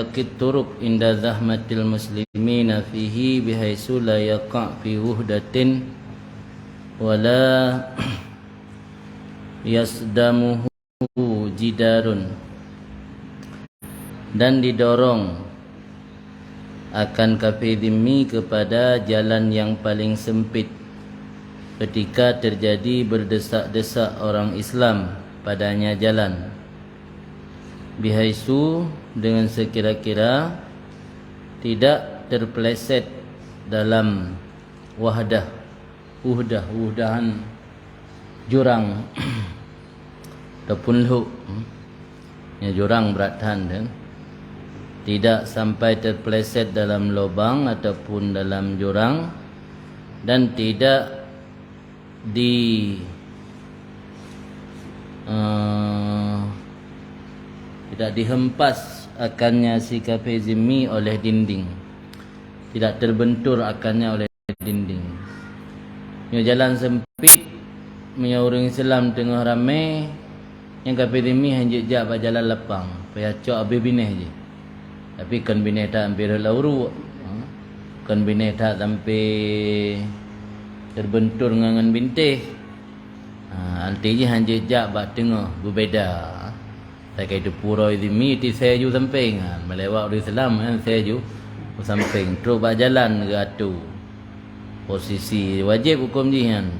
turuq inda zahmatil muslimina fihi bihaisu la yaqa' fi wuhdatin wala yasdamuhu jidarun, dan didorong akan kafir dhimmi kepada jalan yang paling sempit ketika terjadi berdesak-desak orang Islam padanya jalan, bihaisu dengan sekira-kira tidak terpeleset dalam wahdahan jurang ataupun luk ya, jurang beratan kan? Tidak sampai terpeleset dalam lubang ataupun dalam jurang, dan tidak tidak dihempas akannya si kafir zimmi oleh dinding, tidak terbentur akannya oleh dinding. Yang jalan sempit, orang Islam tengah ramai, yang kafir zimmi hanya jak jalan lapang, payah cok habis bineh je. Tapi kan bineh tak hampir lauru, kan bineh tak sampai terbentur dengan bintih. Artinya hanya jak bak tengah berbeza. Tak kait pura izmi ti saya ju samping, melewat orang Islam kan saya ju samping terus bak jalan ke atu. Posisi wajib hukum ni kan.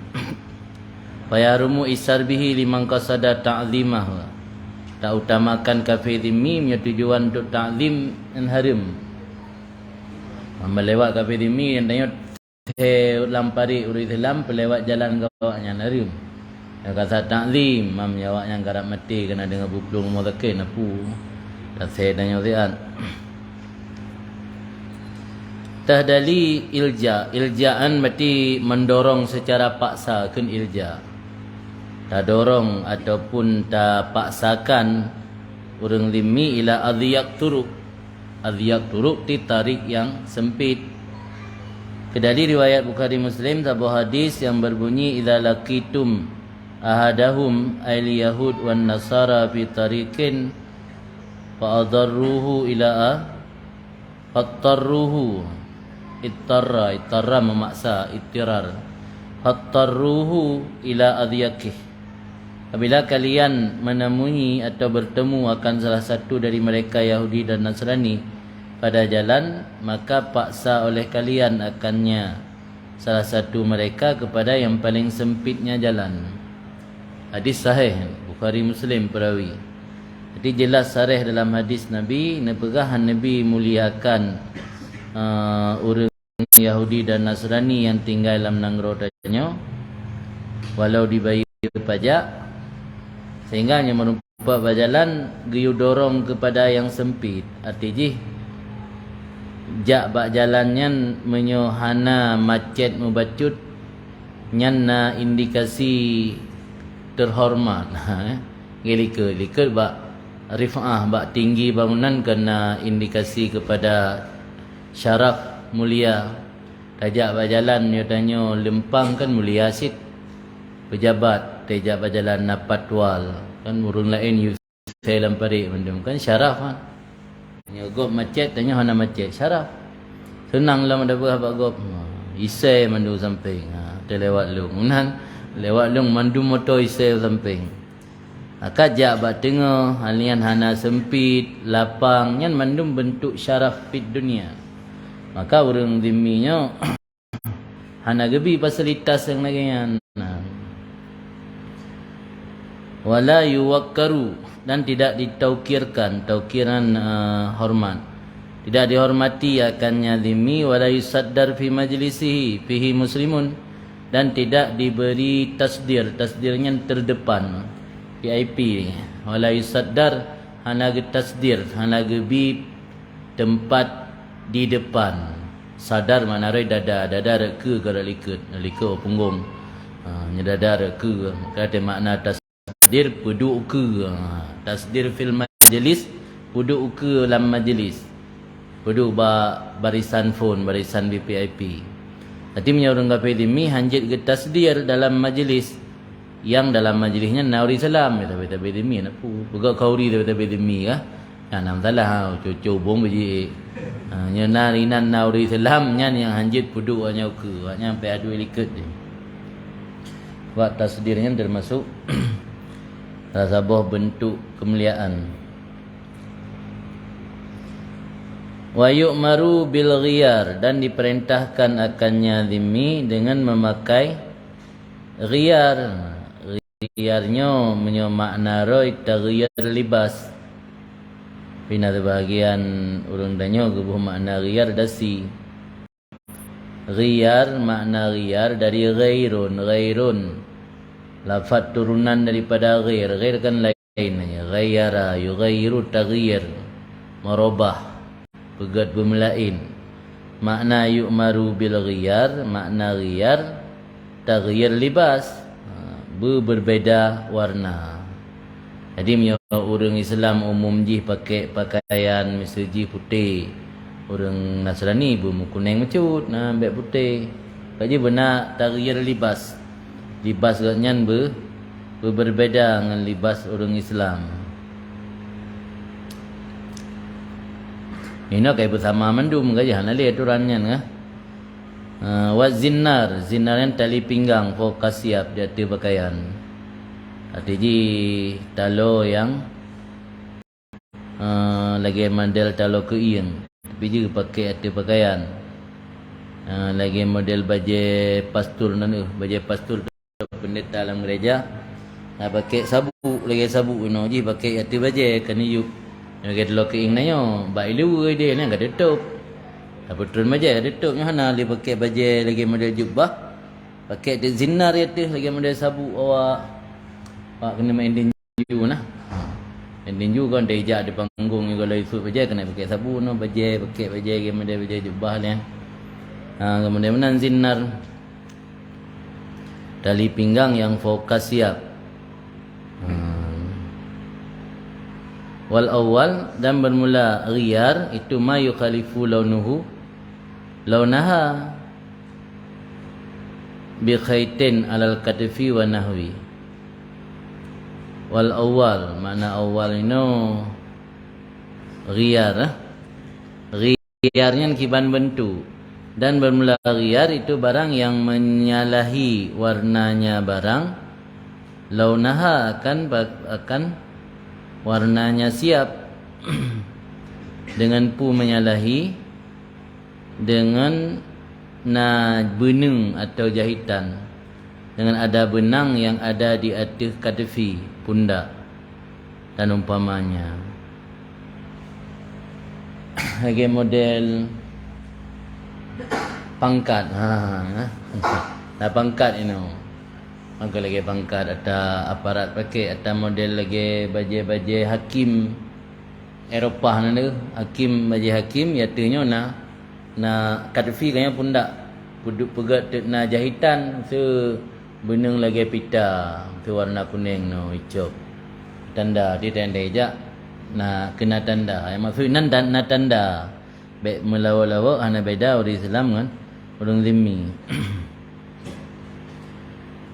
Fayarumu isar bihi liman qasada ta'zimah. Tak utamakan kafir dhimmi punya tujuan untuk ta'zim dan haram. Melewat kafir dhimmi yang tanya lampari orang Islam pelewat jalan gawaknya haram. Yang kata ta'zim mamnya yang garap mati kena dengan buklung mudzakin apu. Dan saya tanya ziat. Tahdali ilja'an berarti mendorong secara paksa kan ilja'. Tak dorong ataupun tak paksakan orang dhimmi ila adhiyak turuk. Adhiyak turuk ditarik yang sempit. Kedali riwayat Bukhari Muslim sebuah hadis yang berbunyi idza laqitum ahadahum ayl yahud wan nasara fi tariqin fa adarruhu ila fattarruhu ittarra memaksa ittirar fattarruhu ila adhiyakih. Apabila kalian menemui atau bertemu akan salah satu dari mereka Yahudi dan Nasrani pada jalan, maka paksa oleh kalian akannya salah satu mereka kepada yang paling sempitnya jalan. Hadis sahih Bukhari Muslim perawi. Jadi jelas sarih dalam hadis Nabi, nepegahan Nabi muliakan orang Yahudi dan Nasrani yang tinggal dalam nangrodanya walau dibayar pajak, sehingga hanya merupakan berjalan giyu dorong kepada yang sempit. Artinya jak bak jalannya menyohana macet mubacut nyanna indikasi terhormat. Gilika bak rif'ah bak tinggi bangunan kena indikasi kepada syaraf mulia. Tajak bak jalan dia tanya lempang kan mulia asid. Pejabat tajak berjalan napatwal kan urung lain you saya lampari mendem kan syaraf kan. Nyogop macet tanya hana macet syaraf. Senang lah mendapat habaq gop. Isai mandu samping. Terlewat lung. Unan lewat lung mandu motor isai samping. Kajak bak tengah halian hana sempit lapang nyan mandum bentuk syaraf fit dunia. Maka orang dhimminya hana gebi fasilitas yang lagi yan. Wala yuwakkaru, dan tidak ditaukirkan, taukiran hormat, tidak dihormati akannya dhimmi. Wala yusaddar fi majlisihi fihi muslimun, dan tidak diberi tasdir, tasdirnya terdepan VIP. Wala yusaddar hana tasdir, hana gebi tempat di depan. Sadar mana rai dada reka gara lika punggung dada reka kata makna tasdir puduk ke, tasdir fil majlis puduk ke dalam majlis, puduk barisan phone, barisan VIP. Nanti orang kafir dhimmi hanjit ke tasdir dalam majlis, yang dalam majlisnya nauri salam ya tapi dhimmi nak pu pegak kauri tapi dhimmi kah nam salah cucu bong biji nya narinan nauri selam nyan yang hanjit pudu nya ke nyampe adu liket ni buat tasdirnya termasuk sebuah bentuk kemuliaan. Wa yu'maru bil ghiyar, dan diperintahkan akannya zimmi dengan memakai ghiyar. Ghiyarnya makna roi taghyir libas. Pina bahagian urang danyo gebuh makna ghiyar dasi. Ghiyar makna ghiyar dari ghairun. Lafaz turunan daripada ghair kan lainnya. Ghayyara yughayyiru taghyir, merubah, pegat bermelain. Makna yu'maru bil ghiyar, makna ghiyar taghyir libas, berbeza warna. Jadi orang Islam umum ji pakai pakaian misalji putih, orang Nasrani kuning mecut, ambek putih. Kaji benar taghyir libas. Libas ganyan berbeza dengan libas orang Islam. Ini kayak bersama mendum kaji hana lihat aturannya ngah. Wa zinnar yang tali pinggang fokus siap di atas pakaian. Artinya talo yang lagi model talo keing, tapi juga pakai atas pakaian. Lagi model baju pastur baju pastur pendeta dalam gereja. Pakai sabuk, lagi sabuk ji pakai atas baju kan yuk. Lagi talo keing nayo, bailu dia ni enggak tutup. Apa turun baju tutupnya hana dia pakai baju lagi model jubah. Pakai atas zinnar atas lagi model sabuk awak. Pak kena main tinju nah. Main tinju kan dia ijak di panggung juga kalau ikut baju kena pakai sabun pakai baju kemudian baju jubah ni. Kemudian menan zinnar tali pinggang yang fokus siap. Wal awal, dan bermula ghiyar itu ma yukhalifu launaha bi khaitin alal katfi wa nahwi. Wal awal, makna awal ini ghiyar. Ghiyarnya kiban bentuk. Dan bermula ghiyar itu barang yang menyalahi warnanya barang. Launaha akan warnanya siap. Dengan pu menyalahi, dengan na benang atau jahitan, dengan ada benang yang ada di atas katifi, pundak dan umpamanya. Lagi model pangkat. Nah pangkat ini. Maka lagi pangkat ada aparat pakai, ada model lagi baju hakim Eropah nana, hakim baju hakim iatunya na katifi kanya pundak. Puduk pegat na jahitan so benang lagi pita tu warna kuning no hijau. Tanda dia tanda ejak na kena tanda. Yang maksud nan na tanda. Baik melawa-lawa hana beda orang Islam kan orang zimmi.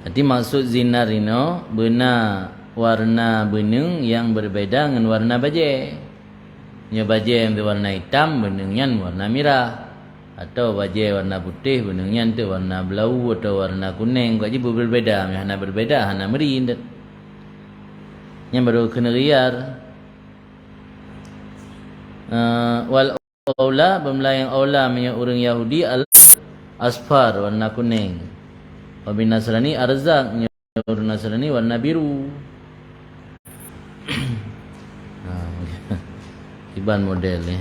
Jadi maksud zinar ini benar warna benang yang berbeza dengan warna baju. Nya baju yang berwarna hitam benangnya warna merah, atau baju warna putih benangnya tu warna belau atau warna kuning. Kaji berbeza, hana berbeza, hana merindat. Yang baru kena ghiyar. Wal aula, bermula yang aula punya orang Yahudi al asfar warna kuning. Wabil Nasrani arzak, orang Nasrani warna biru. Iban model ni.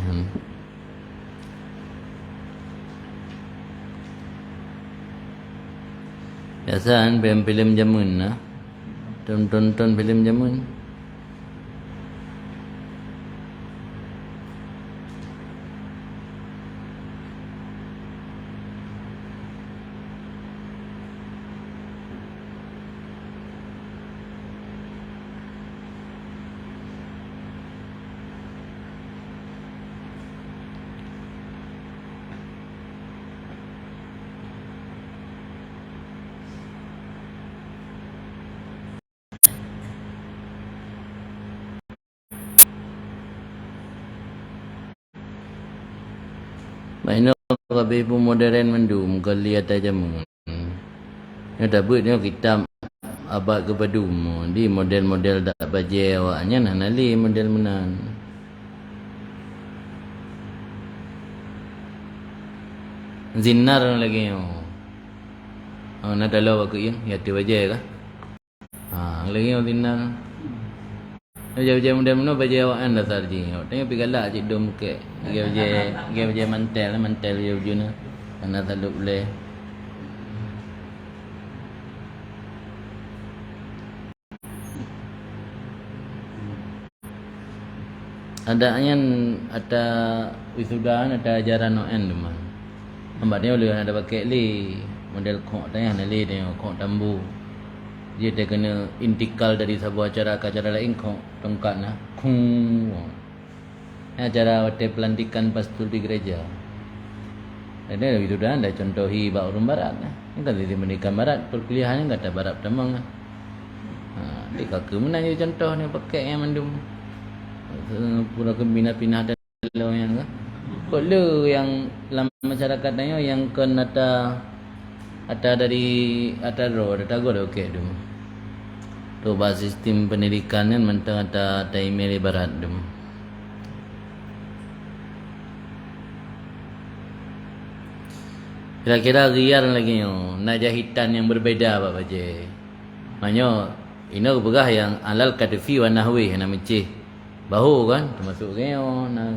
Biasa kan film-film jamun lah. Tonton film jamun. Maino kabeh pun modern mendum kali atas jamu. Ya dabut ni kita abad kepadum di model-model dak baje awaknya nah nali model menan. Zinar lagi yo. Nak dalau aku ya tu baje kah? Lagi yo zinar. Baje model mana baje awak anda tarji. Tengok pergi galak cik dom ke. Baje mantel yo juna. Ana taluk boleh. Adanya ada wisuda ada ajaran noen teman. Hamba dia boleh ada pakai li model kok tanya li dia kok tambu. Dia kena intikal dari sebuah acara ke acara lain kok tongkat nah. Kung. Acara waktu pelantikan pastor di gereja. Ada wisuda ada contohi bak urun barat nah. Ini kan di pendidikan barat perkuliahan kata barat tamang. Di kakak mana je contoh ni pakai yang mandum. Pura kebina-pinah dan yang kan. Kalau yang dalam masyarakat ni yang kan ada dari ada gol okey dum. Tu basis sistem pendidikan kan mentang ada email barat dum. Kira-kira riar lagi yo, nak jahitan yang berbeza apa baje. Maknanya ini begah yang alal katifi wa nahwi nama cih. Bahu kan termasuk geo nah.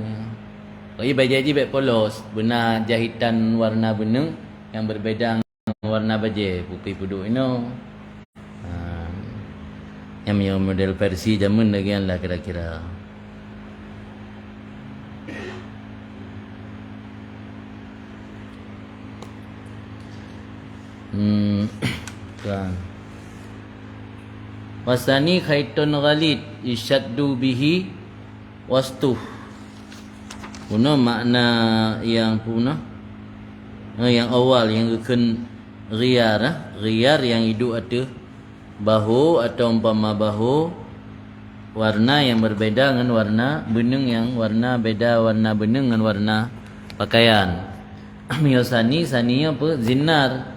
Bagi bajaji baik polos benar jahitan warna benang yang berbeza dengan warna baje putih puduk ino. Yang model versi zaman lagi lah kira-kira. Kan. Wasani khaitun ghalid isyaddu bihi wastuh. Puno makna yang puno yang awal yang akan riyar yang hidup ada bahu atau umpama bahu warna yang berbeza dengan warna benang yang warna beda warna benang dengan warna pakaian. Miosani saninya apa zinar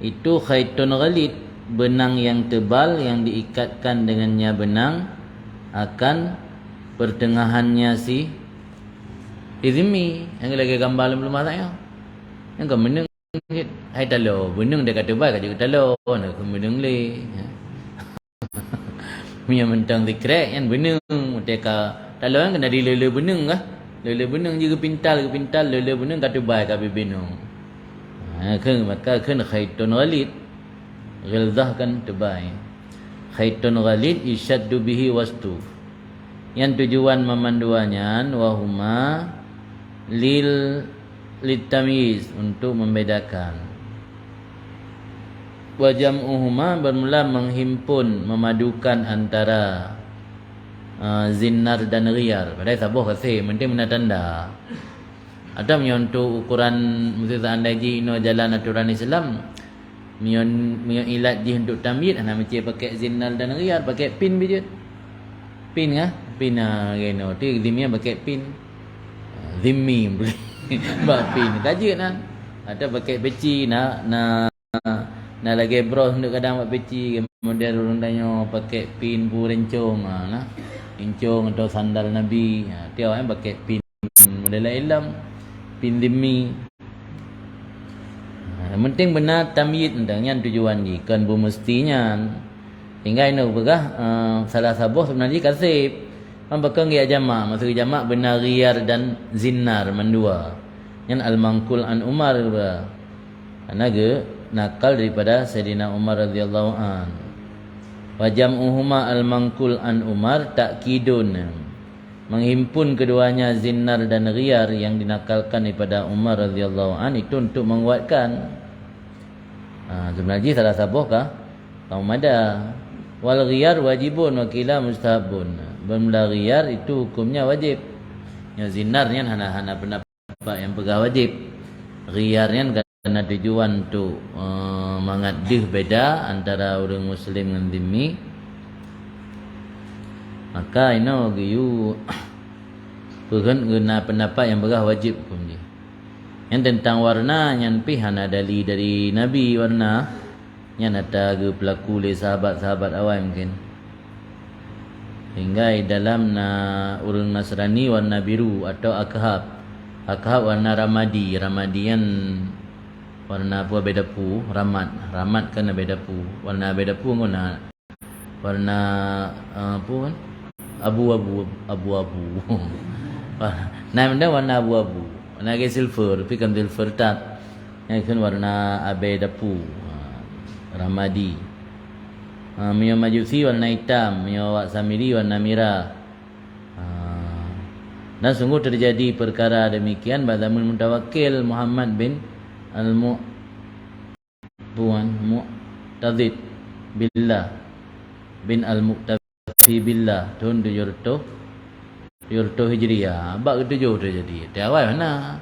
itu khaitun ghalid benang yang tebal yang diikatkan dengannya benang akan pertengahannya si izmi yang lagi gambar belum ada ya yang ke benang hai talo benang dia kata baik kat talo nak ke benang le punya mentang dikrek yang benang mereka talo kan kena dilele benang kah lele benang juga pintal lele benang kata baik kat benang kan maka kan khaitun ghalid ghilzah kan tebal. Khaitun ghalid isyaddu bihi wastu. Yang tujuan memanduannya wahuma litamyiz untuk membedakan. Wa jam'uhuma bermula menghimpun memadukan antara zinar dan riyar. Padahal sabuh kasih penting mana tanda. Ada untuk ukuran mesti anda ji ino jalan aturan Islam. Mion ilat di untuk tamyiz ana mesti pakai zinnal dan riyar pakai pin bijut. Pin ah, pin geno ti dimia pakai pin. Zimmi ba pin kaje nah. Ada pakai peci na lagi bros untuk kadang buat peci model orang tanya pakai pin pu rencong nah. Rencong atau sandal Nabi. Ti awak pakai pin model Islam. Pin zimmi. Yang penting benar tamyiz tentang tujuan ni kan bermestinya tinggal ini begah salah sabuh sebenarnya kasih membekang ya jamak maksud jamak benar riyar dan zinar mendua yang al-manqul an Umar karena nakal daripada Sayyidina Umar radhiyallahu an wa jam'uhuma al-manqul an Umar takkidun menghimpun keduanya zinar dan riyar yang dinakalkan daripada Umar radhiyallahu an itu untuk menguatkan sebenarnya salah sabuh kah kaum ada wal riyar wajibun wa qila mustahabun bermula riyar itu hukumnya wajib yang zinarnya hana pendapat yang pegah wajib riyarnya karena tujuan untuk mengadih beda antara orang muslim dengan dhimmi. Maka ini giyu pegan guna pendapat yang berah wajib hukum dia. Yang tentang warna yang pihan adali dari Nabi warna yang ada ke pelaku oleh sahabat-sahabat awal mungkin. Hingga dalam urang Nasrani warna biru atau akhab. Akhab warna ramadi. Ramadi yang warna apa beda pu, ramat kan beda pu. Warna beda pu guna warna apa kan? Abu-abu. Nah, benda warna abu-abu. Warna ke silver, tapi kan silver tak. Yang kan warna beda pu. Ramadi. Mio Majusi warna hitam, Mio Wak Samiri warna merah. Dan sungguh terjadi perkara demikian pada Mutawakkil Muhammad bin Al-Mu'tadid Billah bin Al-Mu'tafi Billah tahun 700 Hijriah. Abad ke-7 terjadi. Tiawai mana?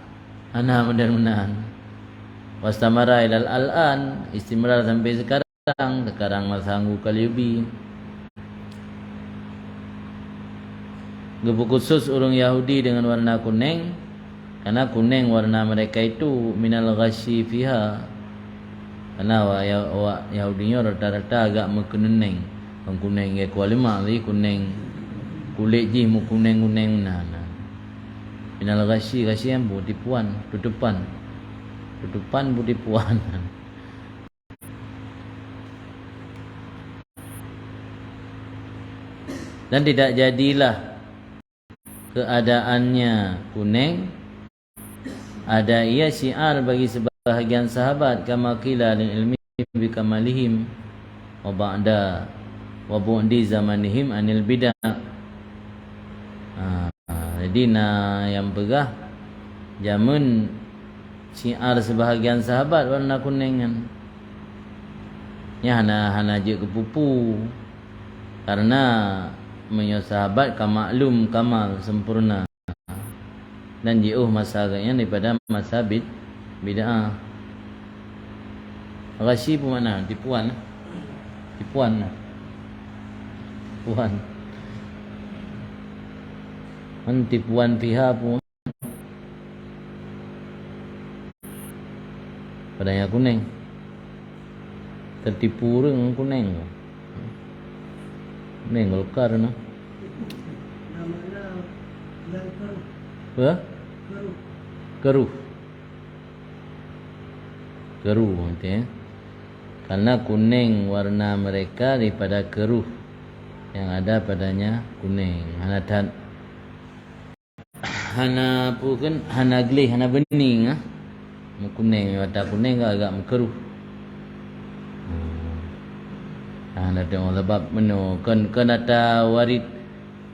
Ana menan-menan. Wastamara ilal al-an, istimrar sampai sekarang masa anggu Kalyubi. Gebu khusus orang Yahudi dengan warna kuning, karena kuning warna mereka itu minal ghasyi fiha. Karena Yahudinya rata-rata agak mengeneng. Kuning ke kualima ni kuning kulit ji mu kuning-kuning nah. Minal ghasyi yang tipuan, tutupan tipuan. Dan tidak jadilah keadaannya kuning. Ada ia syiar bagi sebahagian sahabat kama qila lil ilmi bi kamalihim wa ba'da wa bu'di zamanihim anil bidah. Jadi yang pegah zaman syiar sebahagian sahabat warna kuning kan. Ya hana je kepupu. Karena menyo sahabat kamaklum kamal sempurna. Dan jauh masaganya daripada masa bid'ah. Ghasyi pun mana? Tipuan. Tipuan pihak pun padanya kuning. Tertipu dengan kuning. Kuning Golkar no. Apa? Keruh nanti ya. Karena kuning warna mereka daripada keruh yang ada padanya kuning. Hana pun hana glih, hana bening ah. Kuning warna kuning agak keruh. Ada sebab meno kan ada warid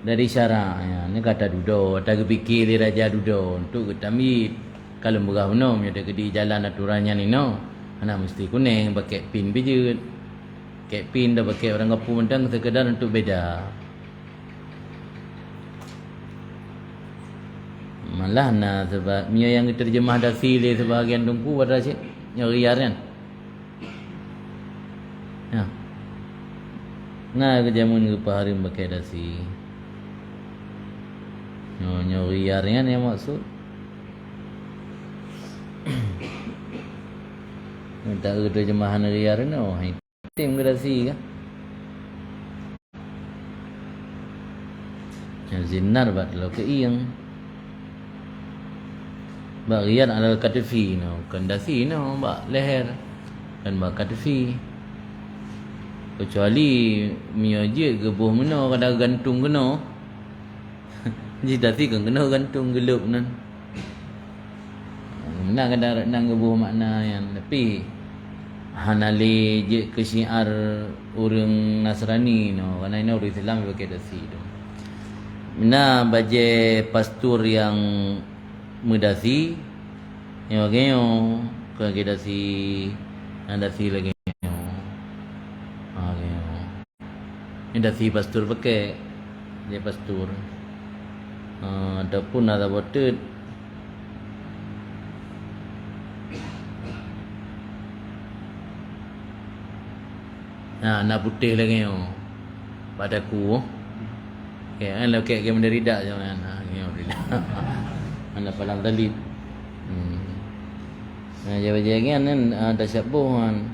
dari syara ya ni kata dudo ada kepikir li raja dudo untuk ketamit kalau megah meno ada di jalan aturannya ni no ana mesti kuning pakai pin bijut pakai pin dah pakai orang kampung mentang sekedar untuk beda malah na sebab mio yang diterjemah dah sile sebahagian tungku pada sih nyari kan ya. Nah kejamun ke paharim pakai dasi. Nyori arian yang maksud. Tak ke terjemahan riar ni oh hitam ke dasi ke? Yang zinar bat lo ke iyang. Bak riar ala katifi no, kan dasi no bak leher dan bak katifi. Kecuali mio je gebuh meno kada gantung kena. Ji dati kan kena gantung gelup nan. Mana kada nang gebuh makna yang tapi hanali je ke syiar orang Nasrani no. Karena ini orang Islam pakai dasi tu. Mana baje pastur yang mudasi yang bagainya ke dasi dasi lagi. Ini dasi pastur pakai dia pastur ataupun ada botet nak putih lagi pada ku okay, kan lah kayak benda ridak je kan rida anak palang talit Jaga-jaga kan ada syabuhan.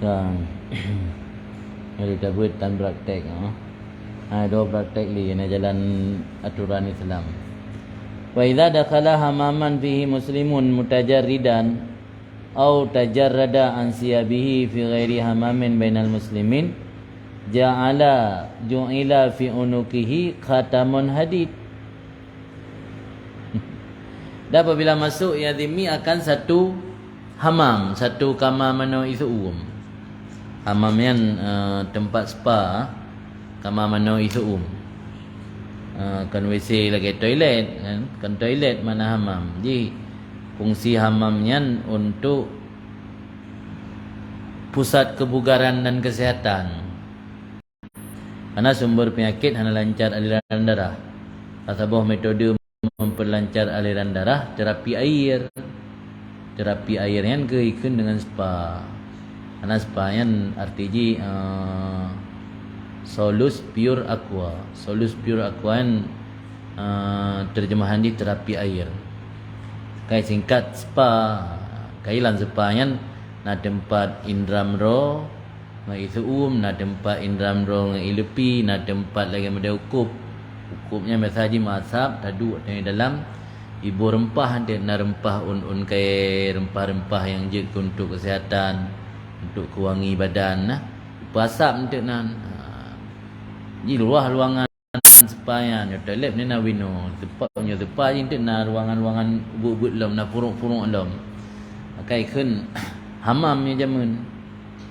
Kan. Jadi kabut tan praktek. Dua praktek li na jalan aturan Islam. Wa idza dakhala hamaman fihi muslimun mutajarridan aw tajarrada an siyabihi fi ghairi hamamin bainal muslimin ju'ila fi unukihi khatamun hadid. Dan apabila masuk ya dhimmi akan satu hamam, satu kamar mano itu hamam yang tempat spa, kamar mano itu kan WC lagi toilet kan toilet mana hamam. Jadi fungsi hamamnya untuk pusat kebugaran dan kesehatan. Karena sumber penyakit hanya lancar aliran darah. Sebuah metode memperlancar aliran darah terapi air. Terapi airnya keikun dengan spa. Karena spa yang artinya Solus Pure Aqua. Solus Pure Aqua yang terjemahan di terapi air. Kai singkat spa. Kailan spa yang na tempat indram ro na itu na tempat indram ro ilupi na tempat lagi ada ukupnya mesaji masab tadu di dalam ibu rempah dia na rempah un kai rempah-rempah yang je untuk kesihatan, untuk kewangi badan nah. Pasap untuk nan. Ji luah ruangan supaya nya toilet ni na wino tempat punya tempat untuk na ruangan-ruangan ubut-ubut lam na purung-purung lam. Kai kun hamam ni jamun.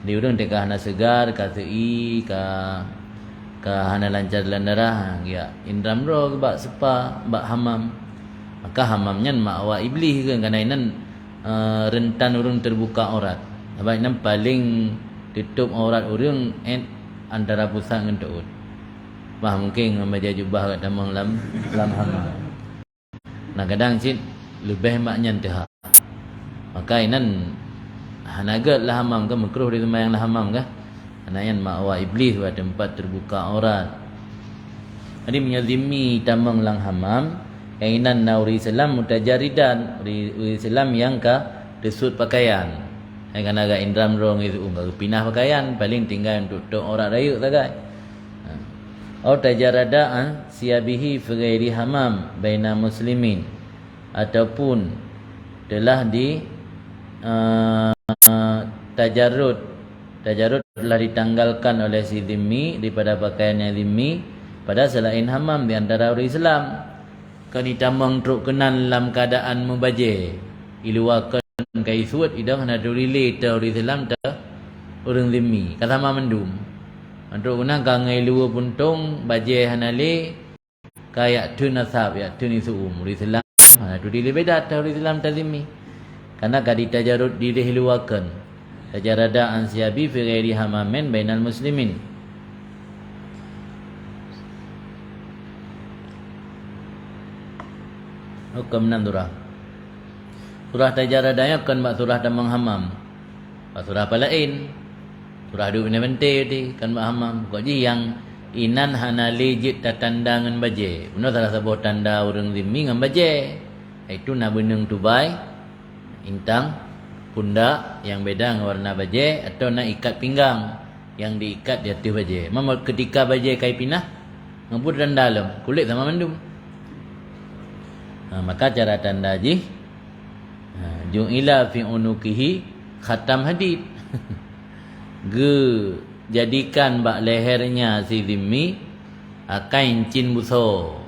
Di urang teka hana segar ka tei ka hana lancar darah ya indram ro ba sepa ba hamam. Maka hamamnya mak awak iblis kan kana inan rentan urang terbuka aurat. Sebab nan paling tutup aurat urang antara pusat dengan taut. Bah mungkin membaca jubah kat damang lam hamam. Nah kadang cit lebih maknya teh. Maka inan hanagat lah hamam ke makruh di tempat yang lah hamam ke. Anayan mak awak iblis buat tempat terbuka aurat. Jadi menyazimi tamang lang hamam. Kainan nauri Islam mutajaridan. Uri Islam yang ka desut pakaian. Yang kan agak indram rong itu baru pindah pakaian. Paling tinggal untuk tok aurat rayuk sagai. Atau tajaradaan siabihi fi ghairi hamam baina muslimin. Ataupun telah di tajarrud telah ditanggalkan oleh si dhimmi daripada pakaiannya dhimmi pada selain hamam di antara orang Islam kan itamang truk kenan dalam keadaan membaje iluakan kaisuat idah hana relate orang Islam ta orang dhimmi kata mendum truk kenan ka ngai luar puntung baje hanale kayak tu nasab ya tu ni suum orang Islam hana relate beda ta orang Islam ta dhimmi. Karena kadi tajarud dirihiluakan tajarada an siabi fi ghairi hamamin bainal muslimin. Hukum nan surah. Surah tajaradanya kan mak surah damang hamam. Mak surah apa lain? Surah du ni bente di kan mak hamam. Kok ji yang inan hana legit tatandangan baje. Benar salah sebuah tanda orang zimmi ngan baje. Itu na benung tubai. Intang pundak yang beda dengan warna baje atau nak ikat pinggang yang diikat di atas baje. Mama ketika baje kai pinah ngabur dan dalam kulit sama mendum. Maka cara tanda ji ju'ila fi unukihi khatam hadid. Ge jadikan bak lehernya si dhimmi kain cin buso.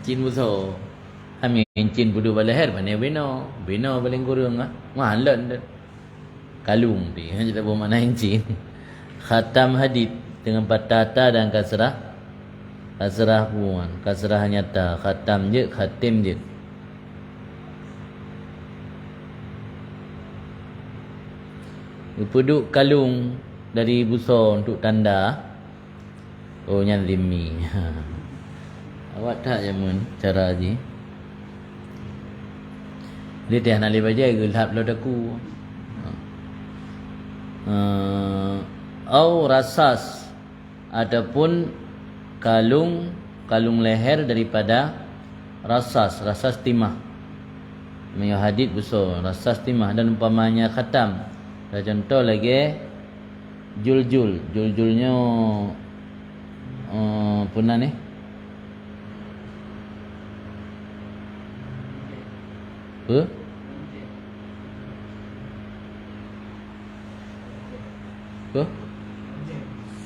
Cin buso. Kami encin budu balahir mana bino paling kurang mahalan dah kalung di hanya tak bermakna encin khatam hadid dengan patata dan kasrah puan kasrah nyata khatam je khatim je puduk kalung dari buso untuk tanda Oh nyan zimmi. Awak tak jamun cara ni. Dia dah nak lepas je gelap lo daku. Au rasas ataupun kalung leher daripada rasas timah. Punya hadis besar rasas timah dan umpamanya khatam. Contoh lagi juljulnya punah ni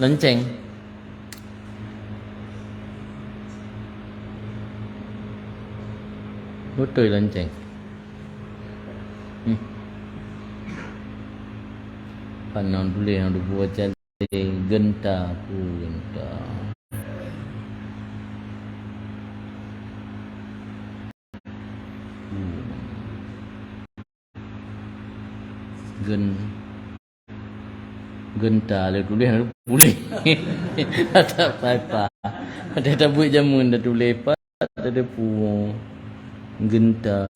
lenceng betul lenceng panon boleh yang dibuat jadi genta genta le tulis boleh tak apa ada tak buat jamun dah tulis apa ada pu genta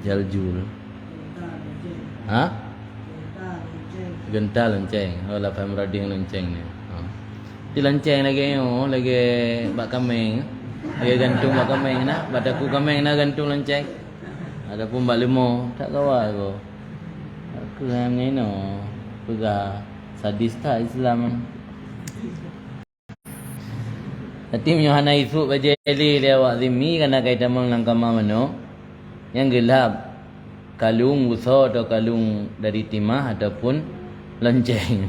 jaljul genta lonceng lah faham rading lonceng ni di lonceng lagi bak kameng lagi gantung bak kameng nak bataku kameng nak gantung lonceng ada pun bak lemo tak kawal ko aku ni no pegah sadis tak Islam. Nanti menyohana isu baca eli dia awak zimmi kerana kaitan melangkama mano yang gelap kalung usaha atau kalung dari timah ataupun lonceng.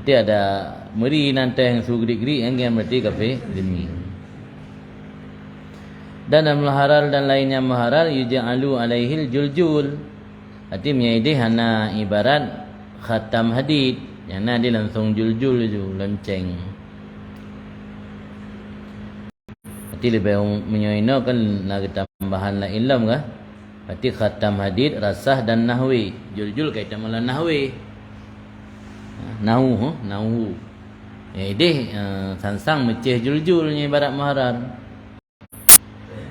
Dia ada meri nanti yang sugri-gri yang berarti kafe zimmi. Dan dalam haral dan lainnya maharal yuja'alu alaihil juljul. Arti menyaidih hana ibarat khatam hadid yang dia langsung juljul je lonceng. Arti lebih menyoino kan nak tambahan la ilm kah? Arti khatam hadid rasah dan nahwi. Juljul kaitan malah nahwi. Nahu. Yaidih sansang meceh juljulnya ibarat maharal.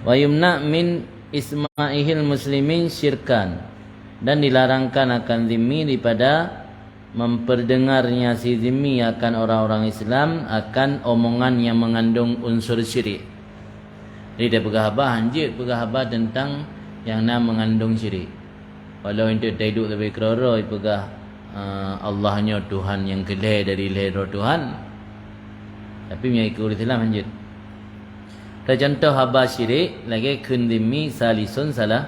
Wa yumna min isma'ihil muslimin syirkan. Dan dilarangkan akan zimmi daripada memperdengarnya si zimmi akan orang-orang Islam akan omongan yang mengandung unsur syirik. Jadi dia pegahaba hanjit pegahaba tentang yang nak mengandung syirik. Walau itu taiduk lebih kerara pegah Allahnya Tuhan yang kelih dari leher Tuhan. Tapi mengikut Islam hanjit. Contoh haba syirik lagi kun zimmi salisun salah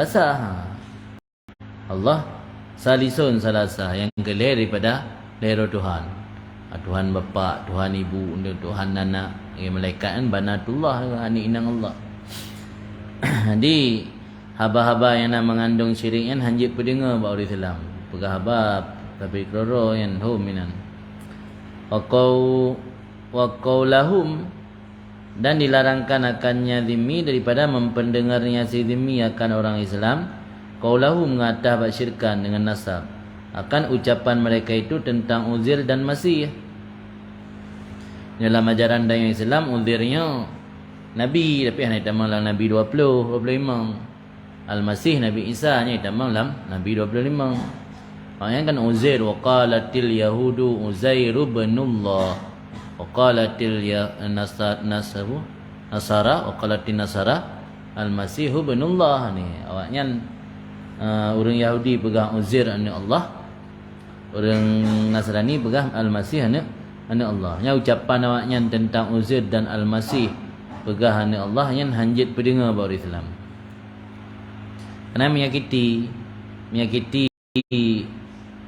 sah. Allah salisun salasa yang kelih daripada leher Tuhan. Tuhan bapa, Tuhan ibu, Tuhan anak, malaikat kan banatullah anak inang Allah. Jadi haba-haba yang nak mengandung syirik kan hanjit pendengar bahawa Islam. Pegah haba tapi kroro yang minan. Wa qaulahum dan dilarangkan akannya zimmi daripada mempendengarnya si zimmi akan orang Islam. Qaulahu mengatah bersyirkan dengan nasab akan ucapan mereka itu tentang Uzair dan Masih. Dalam ajaran dayang Islam Uzairnya Nabi tapi hanya tamang Nabi 25. Al-Masih Nabi Isa nya tamang Nabi 25. Maknanya kan Uzair wa qalatil yahudu Uzair ibnullah wa qalatil nasara wa qalatin nasara Al-Masih ibnullah ni awaknya orang Yahudi pegang Uzair anak Allah, orang Nasrani pegang Al-Masih anak Allah. Yang ucapan awaknya tentang Uzair dan Al-Masih pegang anak Allah yang hanjit pendengar bahawa Islam. Kerana menyakiti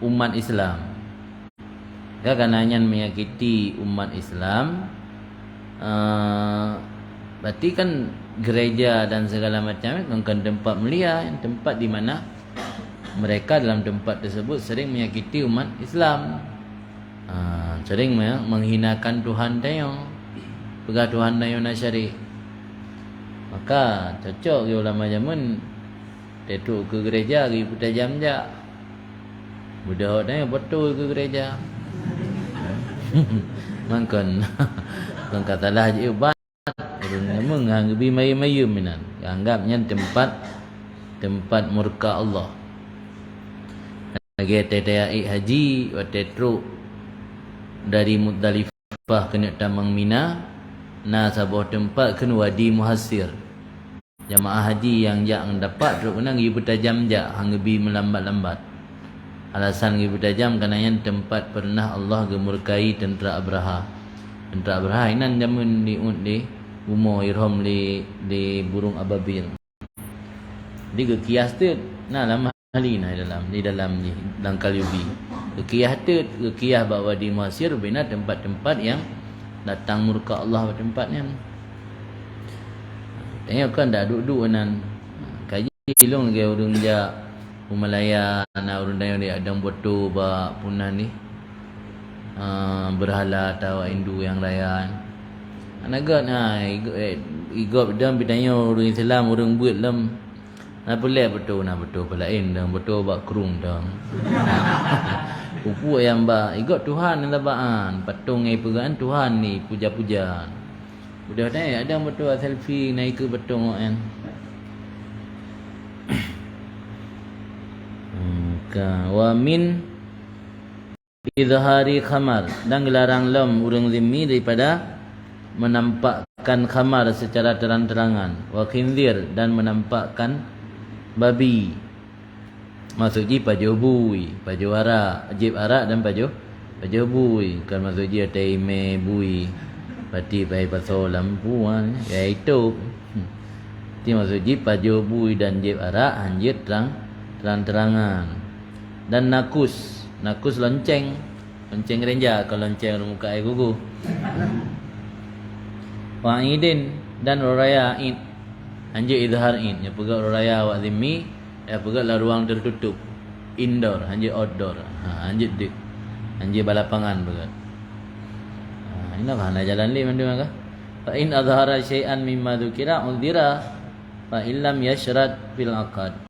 umat Islam. Kerana menyakiti umat Islam, berarti kan gereja dan segala macam kan tempat mulia, tempat di mana mereka dalam tempat tersebut sering menyakiti umat Islam, sering menghinakan Tuhan tayo, pegah Tuhan tayo nak syari. Maka cocok ke ulama zaman tetuk ke gereja pergi putar jam je. Budak tayo betul ke gereja. Mangkon. Kon katalah je ubat. Urang memang hang bi mayu-mayu minan. Anggapnya tempat murka Allah. Lagi tayai haji wa tetru dari Muzdalifah kena tamang Mina, na sebuah tempat kena Wadi Muhassir. Jamaah haji yang dapat teruk kena pergi bertajam jak hang bi melambat-lambat. Alasan pergi bertajam kerana yang tempat pernah Allah gemurkai tentera Abraha. Tentera Abraha inan jamun di umur irham di burung ababil. Jadi ke kias tu nah lama kali di dalam Kalyubi. Ke kias tu ke kias bawa di Muhassir bina tempat-tempat yang datang murka Allah pada tempatnya. Tengok kan dak duduk nan kaji ilung lagi urang ja Umalaya na urang dayo dia adang boto ba punah ni berhala atau Hindu yang raya. Anagat igop dan bidanyo urang Islam urang buat lam na boleh betul pelain dan betul bak kerung dang. Upu yang ba igop Tuhan yang tabaan patung ai pegaan Tuhan ni puja-puja. Budak ni ada betul selfie naik ke betul kan. Wa min izhari khamar dan gelarang lam urang zimmi daripada menampakkan khamar secara terang-terangan, wa khinzir dan menampakkan babi. Maksudnya baju bui, baju arak, jib arak dan baju bui. Kan maksudnya taime bui. Pati pai pasal lampu ya itu. Itu maksudnya baju bui dan jib arak anjir terang-terangan. Dan nakus lonceng renja kalau lonceng muka air gugu. Wa'idin dan raya id anjir izhar id ya pegat raya wa zimmi ya pegatlah ruang tertutup indoor anjir outdoor anjir dik anjir balapangan pegat ini apa nak jalan li mandu maka fa in azhara syai'an mimma dzukira udhira fa illam yashrat fil aqad.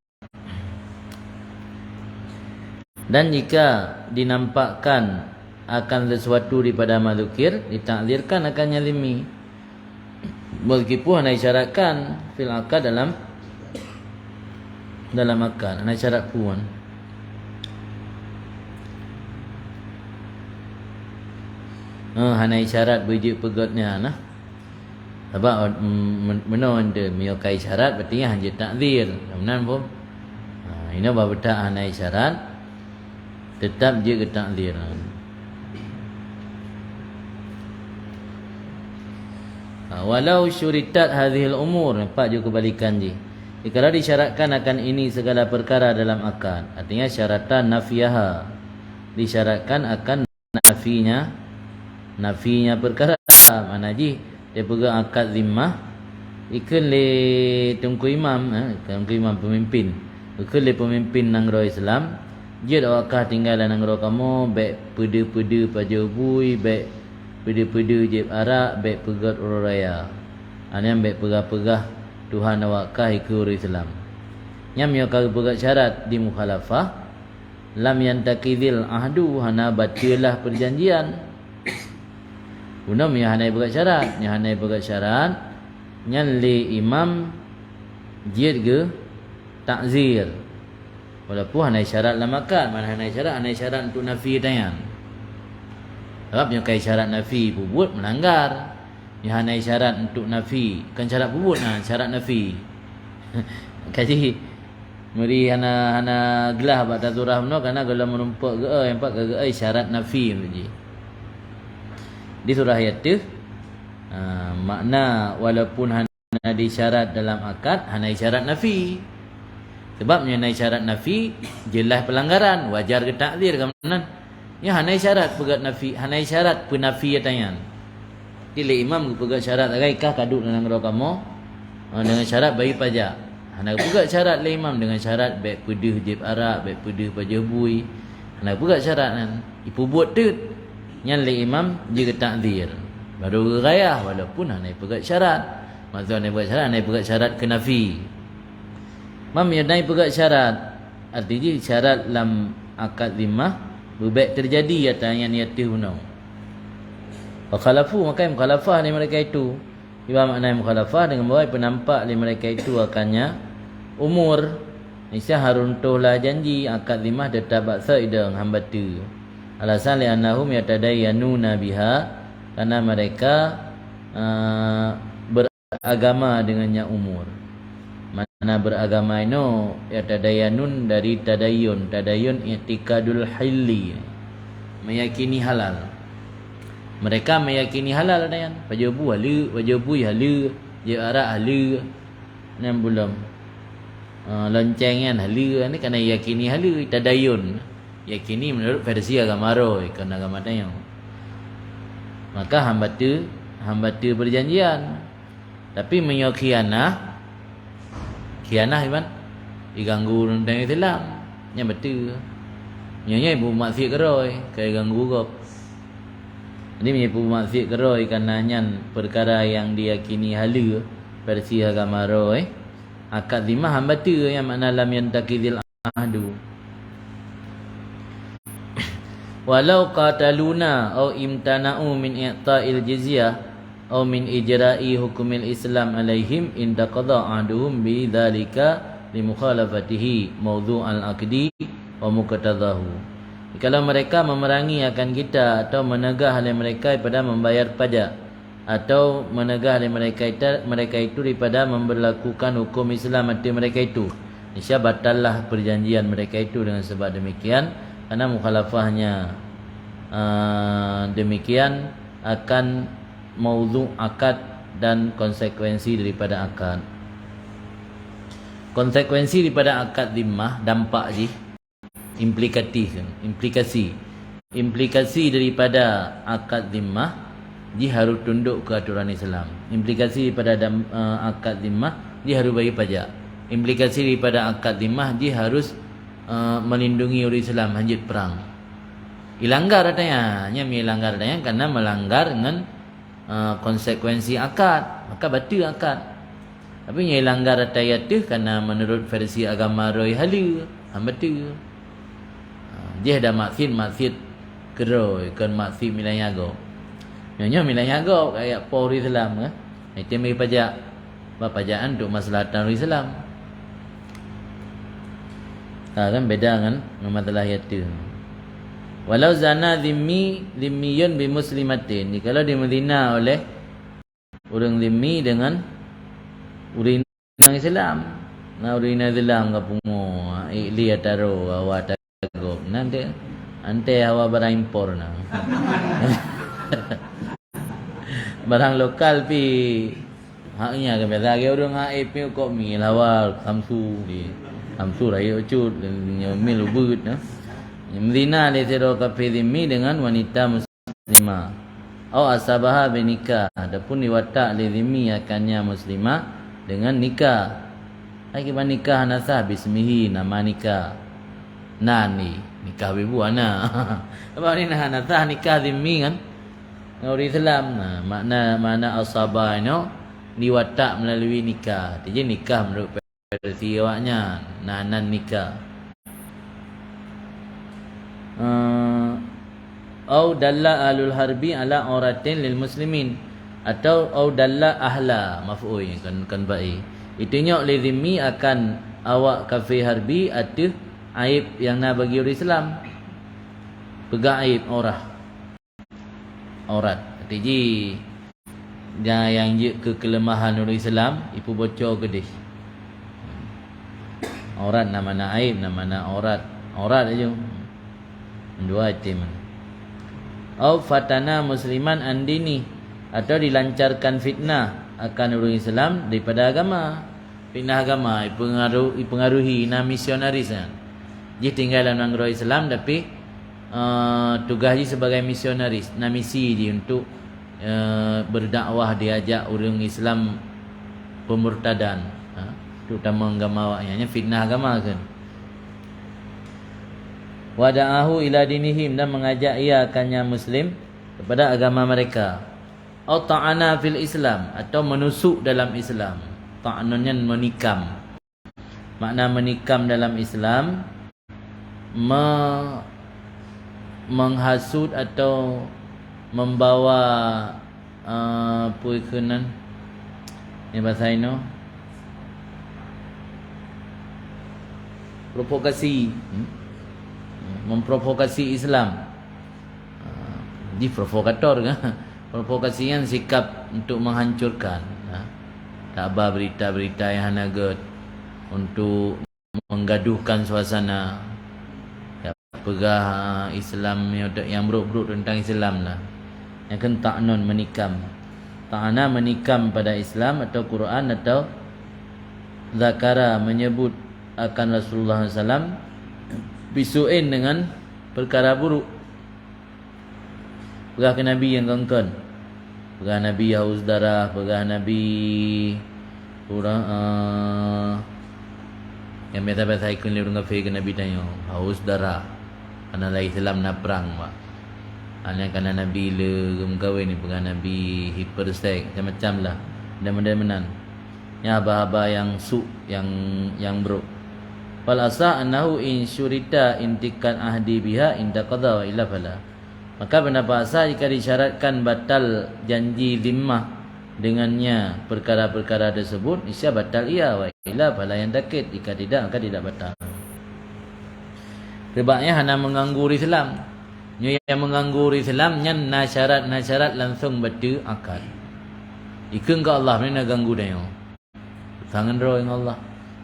Dan jika dinampakkan akan sesuatu daripada mazukir ditakdirkan akannya limi meskipun ana isyaratkan fil akad dalam akad ana syarat puan hana isyarat biji pegatnya nah sebab menon de miokai syarat berarti hanya takdir kemudian pun ini bab tak hana isyarat tetap je ke takdir. Walau syuritat hadhil umur, nampak juga kebalikan je. Kalau disyaratkan akan ini segala perkara dalam akad, artinya syaratan nafiyaha, disyaratkan akan nafinya perkara. Mana ji dia pegang akad zimmah ikun le tungku imam pemimpin, ikun le pemimpin nang ro Islam. Dia awakah tinggalan nang ro kamu baik pede-pede pajabui baik pede-pede jib arak baik pegat uraya. Aniam baik pegah-pegah Tuhan awakah ikut Islam. Nyam yo kag pegat syarat di mukhalafah lam yantakidil ahdu hana batilah perjanjian. Unam ya hanai pegat syarat, nyan li imam jid ge takzir. Walaupun hanai syarat la makan, mana hanai syarat untuk nafi tayan. Sebab yang kai syarat nafi bubut melanggar. Yang hanai syarat untuk nafi kan syarat bubut syarat nafi. Kaji meri hana gelah bak tazurah meno karena kalau menumpak ge empat ge syarat nafi ji. Di surah ayat tu makna walaupun hana disyarat dalam akad hanai syarat nafi. Sebab mengenai syarat nafi jelas pelanggaran, wajar ke takdir kemudian ya hanai syarat pegat nafi, hanai syarat penafiatan. Dile imam pegat syarat agaikah kaduk dalam ro kamu dengan syarat bagi pajak. Hanai pegat syarat le imam dengan syarat baik pedih jib arak, baik pedih pajabui. Hanai pegat syarat nan ipu buat tu nyan le imam je ke takdir. Baru raya walaupun hanai pegat syarat. Maksud hanai pegat syarat, hanai pegat syarat ke nafi. Mam yadai pegat syarat artinya syarat dalam akad zimmah berbaik terjadi atau yang niatih hunau. Wa khalafu, maka mukhalafah dari mereka itu. Iba makna mukhalafah dengan bahawa penampak dari mereka itu akannya umur. Nisya haruntuhlah janji akad zimah tetap baksa idang hambatu. Alasan li annahum yatadayyanuna biha, karena mereka beragama dengannya umur. Mana beragama itu yatadayyanun dari tadayyun. Tadayyun i'tiqadul hilli, meyakini halal. Mereka meyakini halal dayan. Wajibu hala, wajibu hala, je arak hala. Nan belum loncengan hala ni kena yakini hala tadayyun. Yakini menurut versi agama roy kan agama dayan. Maka hamba tu perjanjian. Tapi menyokhianah khianah iban diganggu tentang Islam. Nya betul. Nyonya ibu maksiat keroi kaya ganggu gop. Ini menyipu maksiat keroi kerana nyan perkara yang diyakini hala versi agama roy. Akad zimah hamba tu yang makna lam yantakidil ahdu. Walau qataluna au imtana'u min i'ta'il jizyah au min ijra'i hukumil Islam alaihim in taqadha ahduhum bi dzalika li mukhalafatihi mawdhu'al aqdi wa muqtadahu. Kalau mereka memerangi akan kita atau menegah oleh mereka daripada membayar pajak atau menegah oleh mereka itu daripada memberlakukan hukum Islam atas mereka itu, niscaya batallah perjanjian mereka itu dengan sebab demikian. Karena mukhalafahnya demikian akan maudhu' akad dan konsekuensi daripada akad. Konsekuensi daripada akad zimmah, dampak je, implikasi daripada akad zimmah dia harus tunduk ke aturan Islam. Implikasi daripada akad zimmah dia harus bagi pajak. Implikasi daripada akad zimmah dia harus melindungi orang Islam hanjit perang. Ilanggar katanya, melanggar katanya karena melanggar dengan konsekuensi akad, maka batal akad. Tapi yang ilanggar ayat tu karena menurut versi agama roy hala, betul. Dia ada maksud keroi kan maksud milayago. Nyonya milayago kayak orang Islam itu bagi pajak. Pajakan untuk maslahatan orang Islam. Kan beda kan masalah ayat tu. Walau zana zimmiyun bi muslimatin. Kalau dia menzina oleh orang zimmi dengan orang Islam. Nah orang Islam kapungo ili ataro awat go. Nanti ante hawa barang impor na. Barang lokal pi haknya ke biasa ke orang aib pi kok mi lawal Samsu di Samsu raya ucut mil ubut nah. Menzina li sira kafidhimi dengan wanita muslimah. Au asabaha binikah. Adapun diwatak li dhimmi akannya muslimah dengan nikah. Lagi nikah nasah bismihi, nama nikah. Nani nikah ibu ana. Apa ni nasah nikah dhimmi kan? Orang Islam. Nah, makna asabah no diwatak melalui nikah. Jadi nikah menurut versi awaknya nanan nikah. Au dalla alul harbi ala auratin lil muslimin, atau au dalla ahla maf'ul kan baik. Itunya li dhimmi akan awak kafir harbi atau aib yang nak bagi orang Islam. Pegang aib aurat. Jadi yang ke kelemahan orang Islam ipu bocor ke dia. Aurat nama aib, nama aurat. Aurat aja. Dua item. Au fatana musliman andini, atau dilancarkan fitnah akan orang Islam daripada agama. Fitnah agama dipengaruhi na misionaris kan. Dia tinggal dalam negara Islam tapi tugas dia sebagai misionaris, na misi dia untuk berdakwah, diajak orang Islam pemurtadan, terutama agama awaknya fitnah agama kan. Wada'ahu ila dinihim, dan mengajak ia akannya muslim kepada agama mereka. Atau ta'ana fil Islam, atau menusuk dalam Islam. Ta'anunnya menikam. Makna menikam dalam Islam, menghasut atau membawa puikunan ni bahasa Ino provokasi, memprovokasi Islam. Di provokator kan, provokasi kan sikap untuk menghancurkan. Tak apa berita-berita yang hanagat untuk menggaduhkan suasana. Pegah Islam yang buruk-buruk tentang Islam lah. Yang kan ta'nun menikam. Ta'ana menikam pada Islam atau Quran atau zakara menyebut akan Rasulullah SAW bisuin dengan perkara buruk. Pegah ke Nabi yang kongkon, pegah Nabi haus darah, pegah Nabi kurang yang biasa-biasa ikut liur ngafe ke Nabi tanya haus darah karena lah Islam nak perang mak. Hanya karena Nabi le gemgawe ni pegah Nabi hiperstek macam-macam lah. Dan menan ya haba-haba yang yang buruk. Wal asa annahu in syurita intikan ahdi biha inda qada wa illa fala. Maka pendapat asal jika disyaratkan batal janji zimmah dengannya perkara-perkara tersebut, niscaya batal ia, wa illa fala yang dakit, jika tidak maka tidak batal. Sebabnya hanya mengganggu Islam. Yang mengganggu Islam nyan nasyarat langsung batu akal. Ikeng ke Allah ni nak ganggu dia. Tangan roh yang Allah.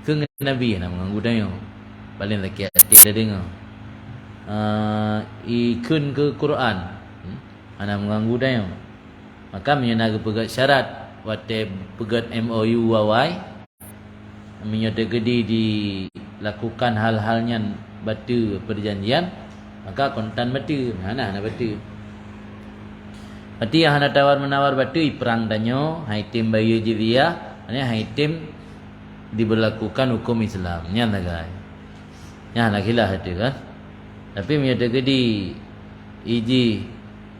Ke Nabi nak mengganggu dia. Paling lagi hati dah dengar. Ikun ke Quran ana mengganggu dia, maka menyana pegat syarat wate pegat MOU wawai menyata gedi dilakukan hal-halnya batu perjanjian, maka kontan batu mana batu berarti yang hana tawar menawar batu perang danyo haitim bayu jiziyah hanya haitim diberlakukan hukum Islam nya nagai nya lagilah hati kan. Tapi menyata gedi iji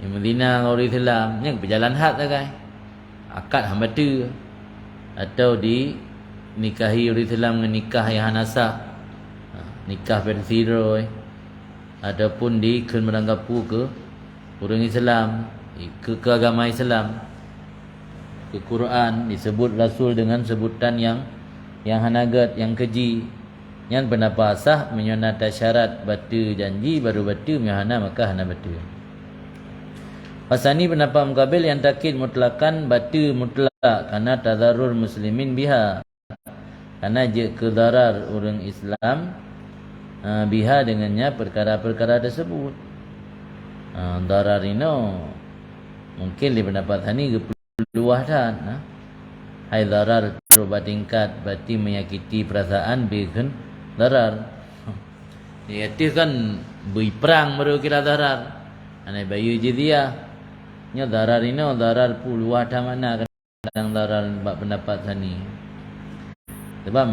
yang Medina orang Islam yang berjalan hak tak kai. Akad hamba tu atau di nikahi orang Islam dengan nikah yang hanasa. Nikah persiroi ataupun di kun meranggapu ke orang Islam, ke agama Islam. Ke Quran disebut Rasul dengan sebutan yang hanagat, yang keji. Yang pendapat sah menyonata syarat batu janji baru batu mihana maka hana batu. Pasal ni pendapat mukabil yang takid mutlakan batu mutlak karena tadarrur muslimin biha. Karena je kedarar orang Islam biha dengannya perkara-perkara tersebut. Darar ini mungkin di pendapat ni luah dan hai darar terubat tingkat bati menyakiti perasaan bikin darar. Itu kan bui perang baru kira darar. Anai bayu jiziyah. Nya darar ini darar puluh ada mana kadang darar bab pendapat sani. Sebab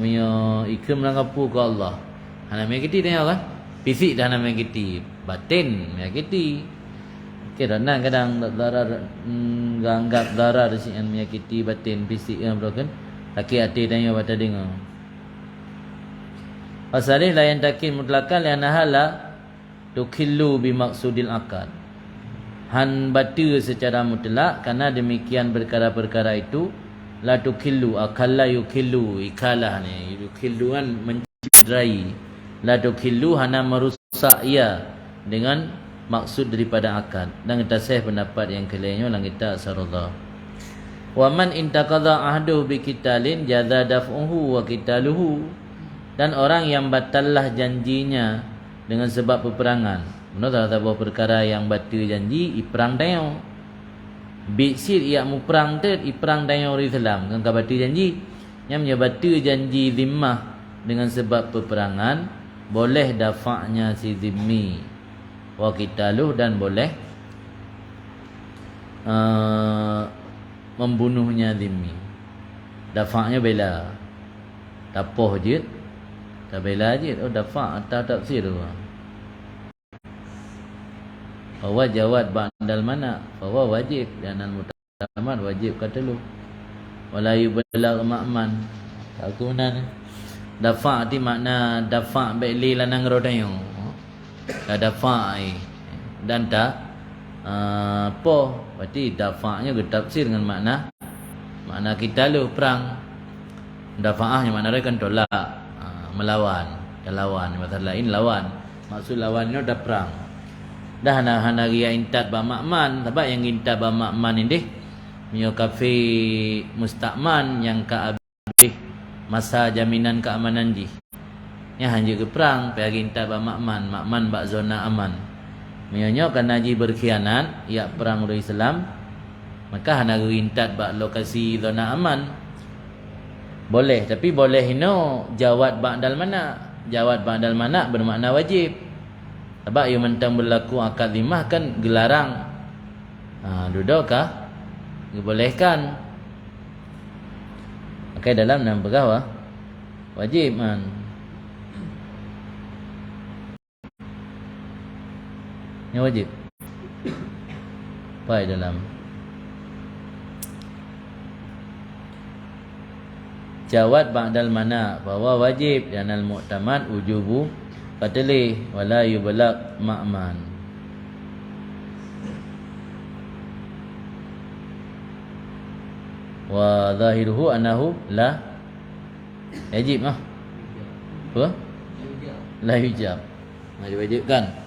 mio ikram langgapu ke Allah. Hana menyakiti tengok kan? Fisik dah hana menyakiti, batin menyakiti. Kadang darar ganggap darar yang menyakiti batin fisik yang broken. Laki hati tanya baca dengar. Pasalih layan takin mutlakan lian hala tukillu bimaksudil akad. Han batu secara mutlak karena demikian perkara-perkara itu la tukillu akalla yukillu ikalah ni yukillu kan mencederai. La tukillu hana merusak ia dengan maksud daripada akad. Dan kita sah pendapat yang kelainnya lang kita sarada. Wa man intaqadha ahduhu biqitalin jaza daf'uhu wa qitaluhu. Dan orang yang batallah janjinya dengan sebab peperangan. Menurut tahu perkara yang batal janji iperang dayo. Biksir ia mu perang tet iperang dayo orang Islam kan batal janji. Yang batal janji zimmah dengan sebab peperangan boleh dafa'nya si zimmi wa qitaluh dan boleh membunuhnya zimmi. Dafa'nya bela. Tapoh je tak bela je. Oh dafa' atau tafsir tu. Fawa jawad ba'dal mana? Fawa wajib dan al-mutaman wajib kata lu. Wala yubalagh ma'man. Aku mana? Dafa' ti makna dafa' beli lanang rodayo. Dafa' dan tak apa? Berarti dafa'nya bertafsir dengan makna qitalu perang. Dafa'ahnya makna dia kan tolak, melawan, lawan. Masalah lain lawan. Maksud lawannya dah perang. Dah hana ria intat ba makman, sebab yang intat ba makman ini mio kafe mustakman yang ka abih masa jaminan keamanan ji. Yang hanya ke perang pergi intat ba makman ba zona aman. Mionyo karena ji berkhianat, ia perang oleh Islam, maka hana intat ba lokasi zona aman. Boleh, tapi boleh ino jawad ba'dal mana. Jawad ba'dal mana bermakna wajib. Sebab ia mentang berlaku akad zimah kan gelarang. Dudukah? Dibolehkan. Maka dalam enam perkara wajib man. Yang wajib. Apa dalam jawad ba'dal mana bahwa wajib dan al-mu'tamad wujubu qatli wala yublaq ma'man. Wa zahiruhu annahu la wajib apa? La yujab. Diwajibkan.